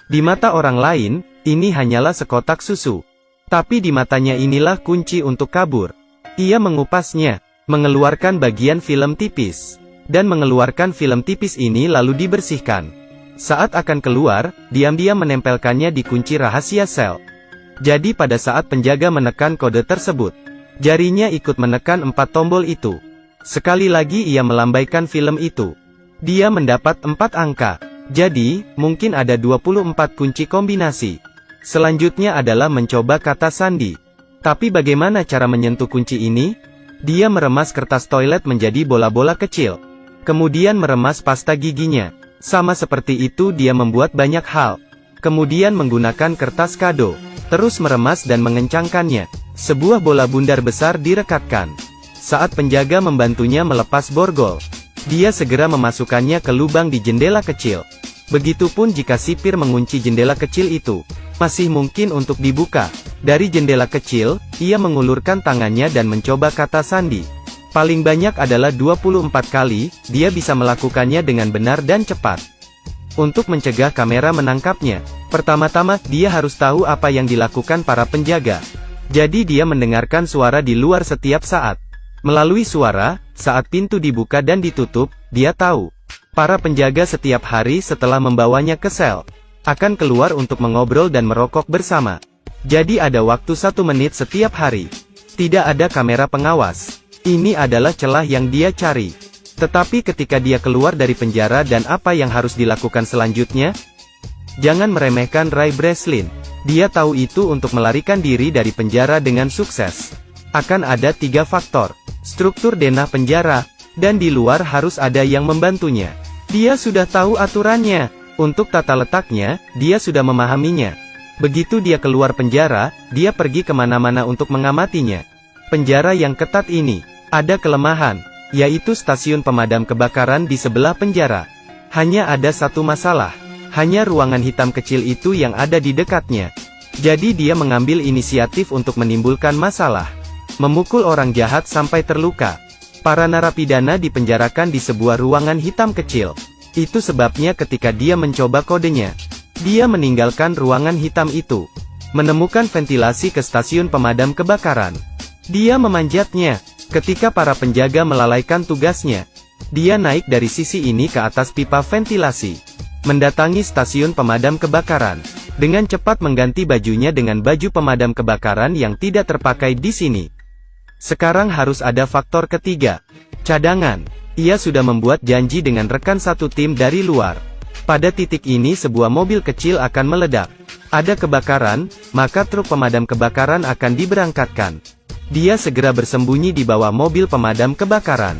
Di mata orang lain, ini hanyalah sekotak susu. Tapi di matanya inilah kunci untuk kabur. Ia mengupasnya, mengeluarkan bagian film tipis, dan mengeluarkan film tipis ini lalu dibersihkan. Saat akan keluar, diam-diam menempelkannya di kunci rahasia sel. Jadi pada saat penjaga menekan kode tersebut, jarinya ikut menekan 4 tombol itu. Sekali lagi ia melambaikan film itu. Dia mendapat 4 angka. Jadi, mungkin ada 24 kunci kombinasi. Selanjutnya adalah mencoba kata sandi. Tapi bagaimana cara menyentuh kunci ini? Dia meremas kertas toilet menjadi bola-bola kecil. Kemudian meremas pasta giginya. Sama seperti itu dia membuat banyak hal. Kemudian menggunakan kertas kado. Terus meremas dan mengencangkannya. Sebuah bola bundar besar direkatkan. Saat penjaga membantunya melepas borgol, dia segera memasukkannya ke lubang di jendela kecil. Begitupun jika sipir mengunci jendela kecil itu, masih mungkin untuk dibuka. Dari jendela kecil, ia mengulurkan tangannya dan mencoba kata sandi. Paling banyak adalah 24 kali, dia bisa melakukannya dengan benar dan cepat. Untuk mencegah kamera menangkapnya, pertama-tama dia harus tahu apa yang dilakukan para penjaga. Jadi dia mendengarkan suara di luar setiap saat. Melalui suara, saat pintu dibuka dan ditutup, dia tahu. Para penjaga setiap hari setelah membawanya ke sel, akan keluar untuk mengobrol dan merokok bersama. Jadi ada waktu 1 menit setiap hari. Tidak ada kamera pengawas. Ini adalah celah yang dia cari. Tetapi ketika dia keluar dari penjara dan apa yang harus dilakukan selanjutnya? Jangan meremehkan Ray Breslin. Dia tahu itu untuk melarikan diri dari penjara dengan sukses. Akan ada 3 faktor. Struktur denah penjara, dan di luar harus ada yang membantunya. Dia sudah tahu aturannya. Untuk tata letaknya, dia sudah memahaminya. Begitu dia keluar penjara, dia pergi kemana-mana untuk mengamatinya. Penjara yang ketat ini, ada kelemahan, yaitu stasiun pemadam kebakaran di sebelah penjara. Hanya ada satu masalah, hanya ruangan hitam kecil itu yang ada di dekatnya. Jadi dia mengambil inisiatif untuk menimbulkan masalah. Memukul orang jahat sampai terluka. Para narapidana dipenjarakan di sebuah ruangan hitam kecil. Itu sebabnya ketika dia mencoba kodenya, dia meninggalkan ruangan hitam itu. Menemukan ventilasi ke stasiun pemadam kebakaran. Dia memanjatnya. Ketika para penjaga melalaikan tugasnya, dia naik dari sisi ini ke atas pipa ventilasi. Mendatangi stasiun pemadam kebakaran. Dengan cepat mengganti bajunya dengan baju pemadam kebakaran yang tidak terpakai di sini. Sekarang harus ada faktor ketiga. Cadangan. Ia sudah membuat janji dengan rekan satu tim dari luar. Pada titik ini sebuah mobil kecil akan meledak. Ada kebakaran, maka truk pemadam kebakaran akan diberangkatkan. Dia segera bersembunyi di bawah mobil pemadam kebakaran.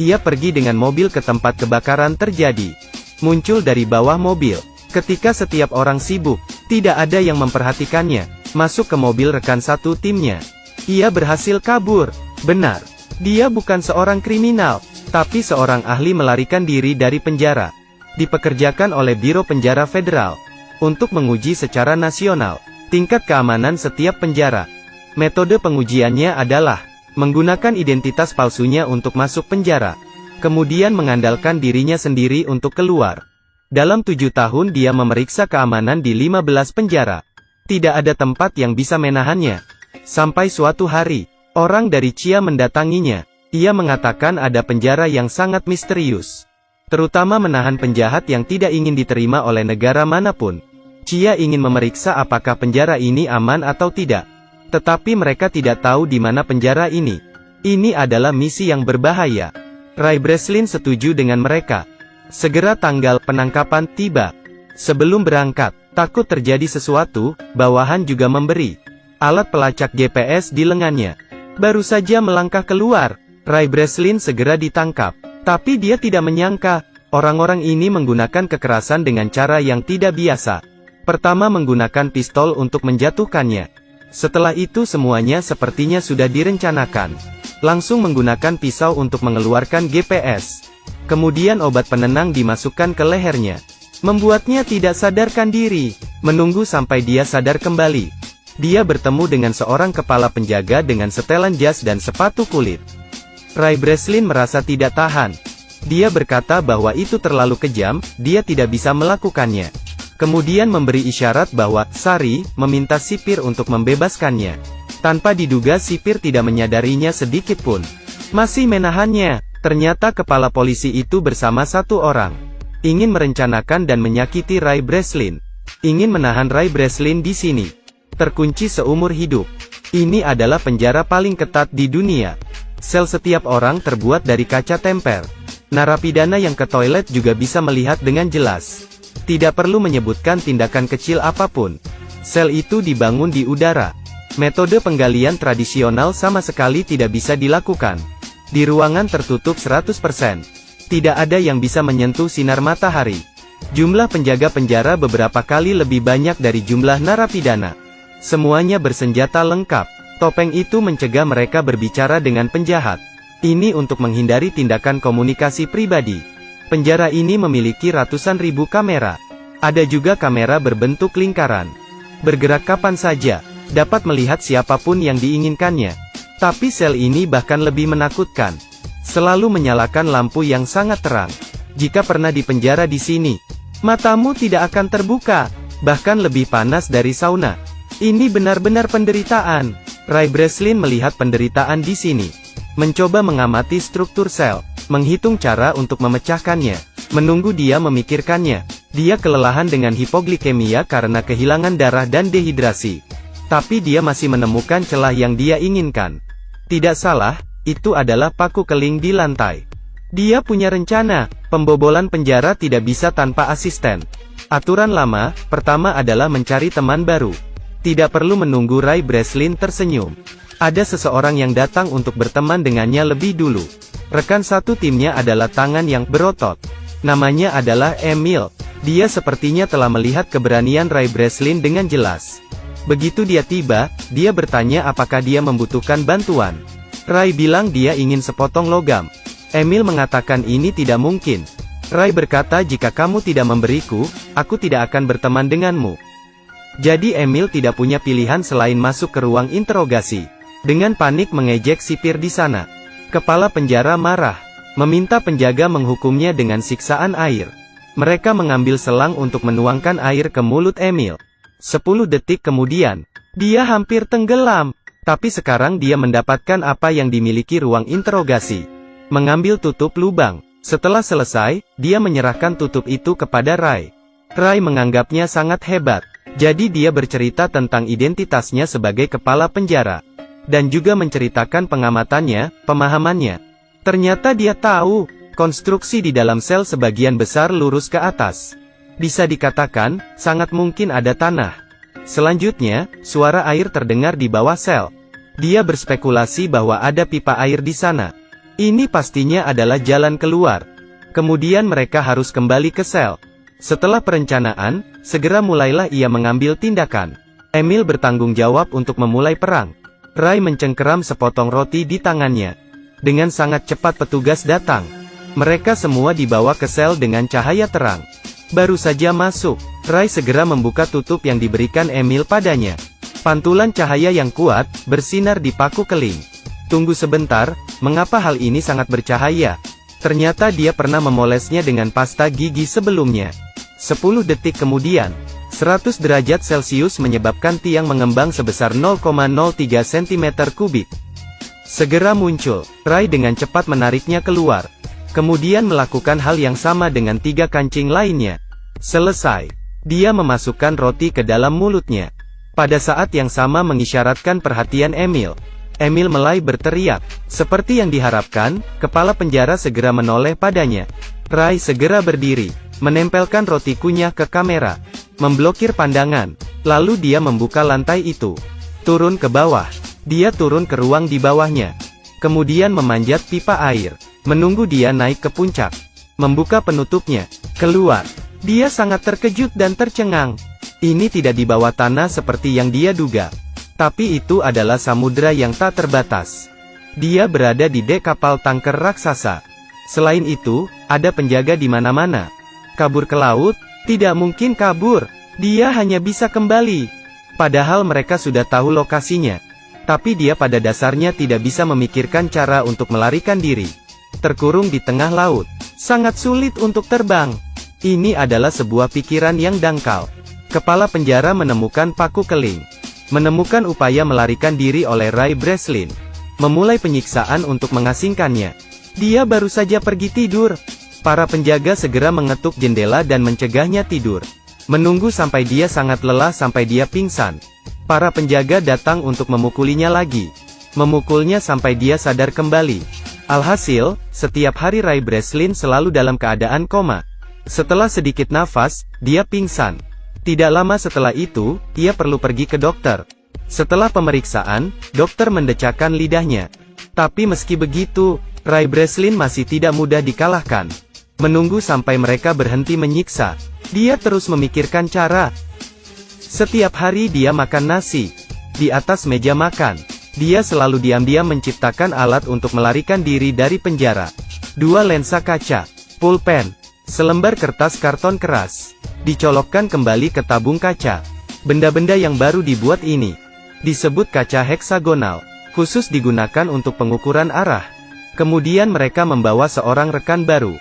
Ia pergi dengan mobil ke tempat kebakaran terjadi. Muncul dari bawah mobil. Ketika setiap orang sibuk, tidak ada yang memperhatikannya. Masuk ke mobil rekan satu timnya. Ia berhasil kabur. Benar. Dia bukan seorang kriminal, tapi seorang ahli melarikan diri dari penjara. Dipekerjakan oleh Biro Penjara Federal untuk menguji secara nasional tingkat keamanan setiap penjara. Metode pengujiannya adalah menggunakan identitas palsunya untuk masuk penjara, kemudian mengandalkan dirinya sendiri untuk keluar. Dalam 7 tahun dia memeriksa keamanan di 15 penjara. Tidak ada tempat yang bisa menahannya. Sampai suatu hari, orang dari Chia mendatanginya. Ia mengatakan ada penjara yang sangat misterius. Terutama menahan penjahat yang tidak ingin diterima oleh negara manapun. Chia ingin memeriksa apakah penjara ini aman atau tidak. Tetapi mereka tidak tahu di mana penjara ini. Ini adalah misi yang berbahaya. Ray Breslin setuju dengan mereka. Segera tanggal penangkapan tiba. Sebelum berangkat, takut terjadi sesuatu, bawahan juga memberi alat pelacak GPS di lengannya. Baru saja melangkah keluar, Ray Breslin segera ditangkap. Tapi dia tidak menyangka, orang-orang ini menggunakan kekerasan dengan cara yang tidak biasa. Pertama menggunakan pistol untuk menjatuhkannya. Setelah itu semuanya sepertinya sudah direncanakan. Langsung menggunakan pisau untuk mengeluarkan GPS. Kemudian obat penenang dimasukkan ke lehernya. Membuatnya tidak sadarkan diri. Menunggu sampai dia sadar kembali. Dia bertemu dengan seorang kepala penjaga dengan setelan jas dan sepatu kulit. Ray Breslin merasa tidak tahan. Dia berkata bahwa itu terlalu kejam, dia tidak bisa melakukannya. Kemudian memberi isyarat bahwa Sari meminta sipir untuk membebaskannya. Tanpa diduga sipir tidak menyadarinya sedikit pun. Masih menahannya. Ternyata kepala polisi itu bersama satu orang. Ingin merencanakan dan menyakiti Ray Breslin. Ingin menahan Ray Breslin di sini. Terkunci seumur hidup. Ini adalah penjara paling ketat di dunia. Sel setiap orang terbuat dari kaca temper. Narapidana yang ke toilet juga bisa melihat dengan jelas. Tidak perlu menyebutkan tindakan kecil apapun. Sel itu dibangun di udara. Metode penggalian tradisional sama sekali tidak bisa dilakukan. Di ruangan tertutup 100%. Tidak ada yang bisa menyentuh sinar matahari. Jumlah penjaga penjara beberapa kali lebih banyak dari jumlah narapidana. Semuanya bersenjata lengkap. Topeng itu mencegah mereka berbicara dengan penjahat. Ini untuk menghindari tindakan komunikasi pribadi. Penjara ini memiliki ratusan ribu kamera. Ada juga kamera berbentuk lingkaran. Bergerak kapan saja, dapat melihat siapapun yang diinginkannya. Tapi sel ini bahkan lebih menakutkan. Selalu menyalakan lampu yang sangat terang. Jika pernah dipenjara di sini, matamu tidak akan terbuka, bahkan lebih panas dari sauna. Ini benar-benar penderitaan. Ray Breslin melihat penderitaan di sini. Mencoba mengamati struktur sel, menghitung cara untuk memecahkannya, menunggu dia memikirkannya. Dia kelelahan dengan hipoglikemia karena kehilangan darah dan dehidrasi. Tapi dia masih menemukan celah yang dia inginkan. Tidak salah, itu adalah paku keling di lantai. Dia punya rencana, pembobolan penjara tidak bisa tanpa asisten. Aturan lama, pertama adalah mencari teman baru. Tidak perlu menunggu Ray Breslin tersenyum. Ada seseorang yang datang untuk berteman dengannya lebih dulu. Rekan satu timnya adalah tangan yang berotot. Namanya adalah Emil. Dia sepertinya telah melihat keberanian Ray Breslin dengan jelas. Begitu dia tiba, dia bertanya apakah dia membutuhkan bantuan. Ray bilang dia ingin sepotong logam. Emil mengatakan ini tidak mungkin. Ray berkata jika kamu tidak memberiku, aku tidak akan berteman denganmu. Jadi Emil tidak punya pilihan selain masuk ke ruang interogasi. Dengan panik mengejek sipir di sana. Kepala penjara marah. Meminta penjaga menghukumnya dengan siksaan air. Mereka mengambil selang untuk menuangkan air ke mulut Emil. 10 detik kemudian, dia hampir tenggelam. Tapi sekarang dia mendapatkan apa yang dimiliki ruang interogasi. Mengambil tutup lubang. Setelah selesai, dia menyerahkan tutup itu kepada Ray. Ray menganggapnya sangat hebat. Jadi dia bercerita tentang identitasnya sebagai kepala penjara. Dan juga menceritakan pengamatannya, pemahamannya. Ternyata dia tahu, konstruksi di dalam sel sebagian besar lurus ke atas. Bisa dikatakan, sangat mungkin ada tanah. Selanjutnya, suara air terdengar di bawah sel. Dia berspekulasi bahwa ada pipa air di sana. Ini pastinya adalah jalan keluar. Kemudian mereka harus kembali ke sel. Setelah perencanaan, segera mulailah ia mengambil tindakan. Emil bertanggung jawab untuk memulai perang. Ray mencengkeram sepotong roti di tangannya. Dengan sangat cepat petugas datang. Mereka semua dibawa ke sel dengan cahaya terang. Baru saja masuk, Ray segera membuka tutup yang diberikan Emil padanya. Pantulan cahaya yang kuat, bersinar di paku keling. Tunggu sebentar, mengapa hal ini sangat bercahaya? Ternyata dia pernah memolesnya dengan pasta gigi sebelumnya. 10 detik kemudian, 100 derajat Celcius menyebabkan tiang mengembang sebesar 0,03 cm3. Segera muncul, Ray dengan cepat menariknya keluar. Kemudian melakukan hal yang sama dengan 3 kancing lainnya. Selesai. Dia memasukkan roti ke dalam mulutnya. Pada saat yang sama mengisyaratkan perhatian Emil. Emil mulai berteriak. Seperti yang diharapkan, kepala penjara segera menoleh padanya. Ray segera berdiri, menempelkan roti kunyah ke kamera. Memblokir pandangan. Lalu dia membuka lantai itu. Turun ke bawah. Dia turun ke ruang di bawahnya. Kemudian memanjat pipa air. Menunggu dia naik ke puncak. Membuka penutupnya. Keluar. Dia sangat terkejut dan tercengang. Ini tidak di bawah tanah seperti yang dia duga. Tapi itu adalah samudera yang tak terbatas. Dia berada di dek kapal tanker raksasa. Selain itu, ada penjaga di mana-mana. Kabur ke laut? Tidak mungkin kabur. Dia hanya bisa kembali. Padahal mereka sudah tahu lokasinya. Tapi dia pada dasarnya tidak bisa memikirkan cara untuk melarikan diri. Terkurung di tengah laut. Sangat sulit untuk terbang. Ini adalah sebuah pikiran yang dangkal. Kepala penjara menemukan paku keling. Menemukan upaya melarikan diri oleh Ray Breslin. Memulai penyiksaan untuk mengasingkannya. Dia baru saja pergi tidur. Para penjaga segera mengetuk jendela dan mencegahnya tidur. Menunggu sampai dia sangat lelah sampai dia pingsan. Para penjaga datang untuk memukulinya lagi. Memukulnya sampai dia sadar kembali. Alhasil, setiap hari Ray Breslin selalu dalam keadaan koma. Setelah sedikit nafas, dia pingsan. Tidak lama setelah itu, ia perlu pergi ke dokter. Setelah pemeriksaan, dokter mendecakkan lidahnya. Tapi meski begitu, Ray Breslin masih tidak mudah dikalahkan. Menunggu sampai mereka berhenti menyiksa, dia terus memikirkan cara. Setiap hari dia makan nasi. Di atas meja makan, dia selalu diam-diam menciptakan alat untuk melarikan diri dari penjara. 2 lensa kaca, pulpen, selembar kertas karton keras. Dicolokkan kembali ke tabung kaca. Benda-benda yang baru dibuat ini disebut kaca heksagonal, khusus digunakan untuk pengukuran arah. Kemudian mereka membawa seorang rekan baru.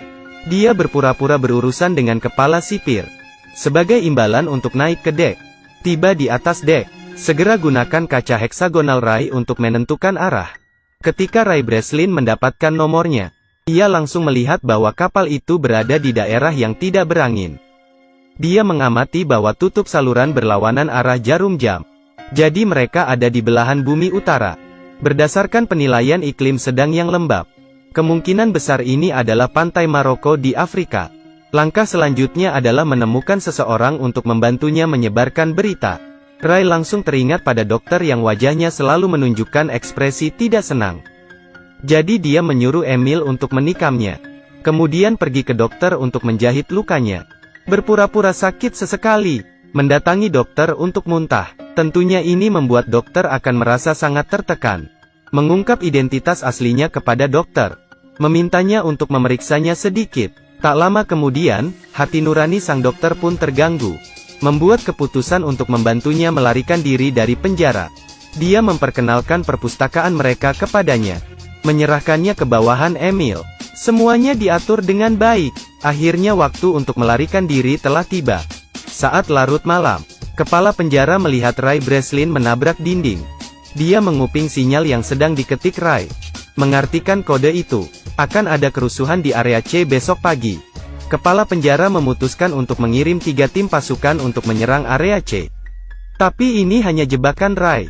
Dia berpura-pura berurusan dengan kepala sipir. Sebagai imbalan untuk naik ke dek. Tiba di atas dek, segera gunakan kaca heksagonal Ray untuk menentukan arah. Ketika Ray Breslin mendapatkan nomornya, ia langsung melihat bahwa kapal itu berada di daerah yang tidak berangin. Dia mengamati bahwa tutup saluran berlawanan arah jarum jam. Jadi mereka ada di belahan bumi utara. Berdasarkan penilaian iklim sedang yang lembab, kemungkinan besar ini adalah pantai Maroko di Afrika. Langkah selanjutnya adalah menemukan seseorang untuk membantunya menyebarkan berita. Ray langsung teringat pada dokter yang wajahnya selalu menunjukkan ekspresi tidak senang. Jadi dia menyuruh Emil untuk menikamnya. Kemudian pergi ke dokter untuk menjahit lukanya. Berpura-pura sakit sesekali, mendatangi dokter untuk muntah. Tentunya ini membuat dokter akan merasa sangat tertekan. Mengungkap identitas aslinya kepada dokter. Memintanya untuk memeriksanya sedikit. Tak lama kemudian, hati nurani sang dokter pun terganggu. Membuat keputusan untuk membantunya melarikan diri dari penjara. Dia memperkenalkan perpustakaan mereka kepadanya. Menyerahkannya ke bawahan Emil. Semuanya diatur dengan baik. Akhirnya waktu untuk melarikan diri telah tiba. Saat larut malam, kepala penjara melihat Ray Breslin menabrak dinding. Dia menguping sinyal yang sedang diketik Ray. Mengartikan kode itu, akan ada kerusuhan di area C besok pagi. Kepala penjara memutuskan untuk mengirim 3 tim pasukan untuk menyerang area C. Tapi ini hanya jebakan Ray.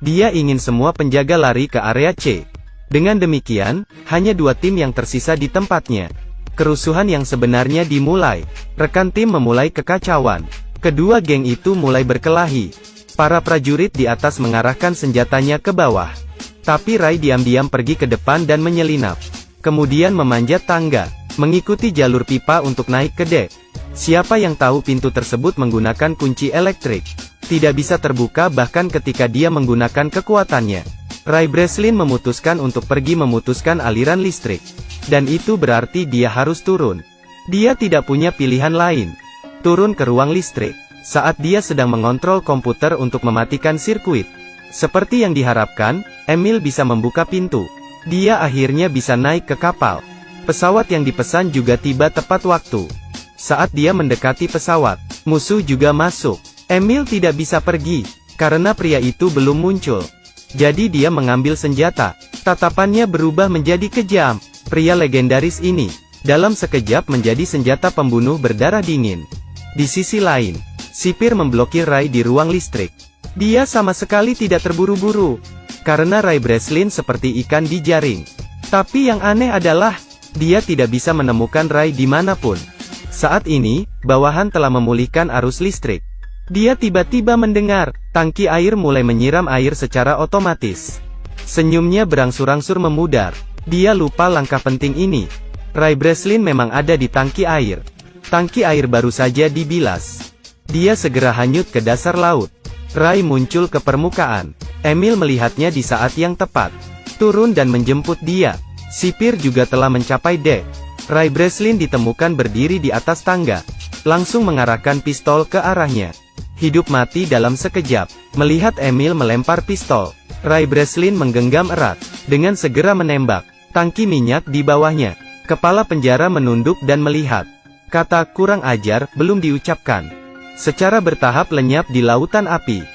Dia ingin semua penjaga lari ke area C. Dengan demikian, hanya 2 tim yang tersisa di tempatnya. Kerusuhan yang sebenarnya dimulai. Rekan tim memulai kekacauan. Kedua geng itu mulai berkelahi. Para prajurit di atas mengarahkan senjatanya ke bawah. Tapi Ray diam-diam pergi ke depan dan menyelinap. Kemudian memanjat tangga, mengikuti jalur pipa untuk naik ke dek. Siapa yang tahu pintu tersebut menggunakan kunci elektrik. Tidak bisa terbuka bahkan ketika dia menggunakan kekuatannya. Ray Breslin memutuskan untuk pergi memutuskan aliran listrik. Dan itu berarti dia harus turun. Dia tidak punya pilihan lain. Turun ke ruang listrik. Saat dia sedang mengontrol komputer untuk mematikan sirkuit. Seperti yang diharapkan, Emil bisa membuka pintu. Dia akhirnya bisa naik ke kapal. Pesawat yang dipesan juga tiba tepat waktu. Saat dia mendekati pesawat, musuh juga masuk. Emil tidak bisa pergi, karena pria itu belum muncul. Jadi dia mengambil senjata. Tatapannya berubah menjadi kejam. Pria legendaris ini, dalam sekejap menjadi senjata pembunuh berdarah dingin. Di sisi lain, sipir memblokir Ray di ruang listrik. Dia sama sekali tidak terburu-buru, karena Ray Breslin seperti ikan di jaring. Tapi yang aneh adalah, dia tidak bisa menemukan Ray dimanapun. Saat ini, bawahan telah memulihkan arus listrik. Dia tiba-tiba mendengar, tangki air mulai menyiram air secara otomatis. Senyumnya berangsur-angsur memudar. Dia lupa langkah penting ini. Ray Breslin memang ada di tangki air. Tangki air baru saja dibilas. Dia segera hanyut ke dasar laut. Ray muncul ke permukaan. Emil melihatnya di saat yang tepat. Turun dan menjemput dia. Sipir juga telah mencapai dek. Ray Breslin ditemukan berdiri di atas tangga. Langsung mengarahkan pistol ke arahnya. Hidup mati dalam sekejap. Melihat Emil melempar pistol, Ray Breslin menggenggam erat. Dengan segera menembak. Tangki minyak di bawahnya. Kepala penjara menunduk dan melihat. Kata "kurang ajar" belum diucapkan. Secara bertahap lenyap di lautan api.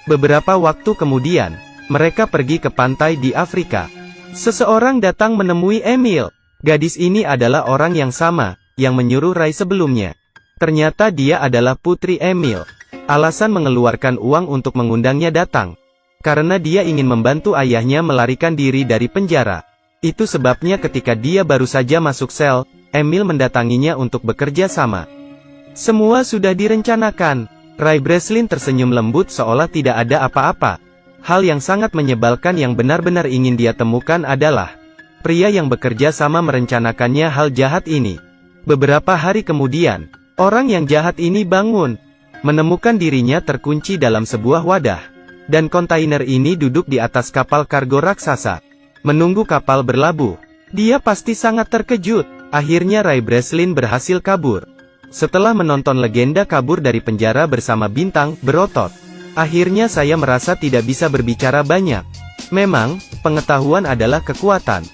Beberapa waktu kemudian, mereka pergi ke pantai di Afrika. Seseorang datang menemui Emil. Gadis ini adalah orang yang sama, yang menyuruh Rai sebelumnya. Ternyata dia adalah putri Emil. Alasan mengeluarkan uang untuk mengundangnya datang. Karena dia ingin membantu ayahnya melarikan diri dari penjara. Itu sebabnya ketika dia baru saja masuk sel, Emil mendatanginya untuk bekerja sama. Semua sudah direncanakan. Rai Breslin tersenyum lembut seolah tidak ada apa-apa. Hal yang sangat menyebalkan yang benar-benar ingin dia temukan adalah pria yang bekerja sama merencanakannya hal jahat ini. Beberapa hari kemudian, orang yang jahat ini bangun, menemukan dirinya terkunci dalam sebuah wadah. Dan kontainer ini duduk di atas kapal kargo raksasa, menunggu kapal berlabuh. Dia pasti sangat terkejut. Akhirnya Rai Breslin berhasil kabur. Setelah menonton legenda kabur dari penjara bersama bintang berotot, akhirnya saya merasa tidak bisa berbicara banyak. Memang, pengetahuan adalah kekuatan.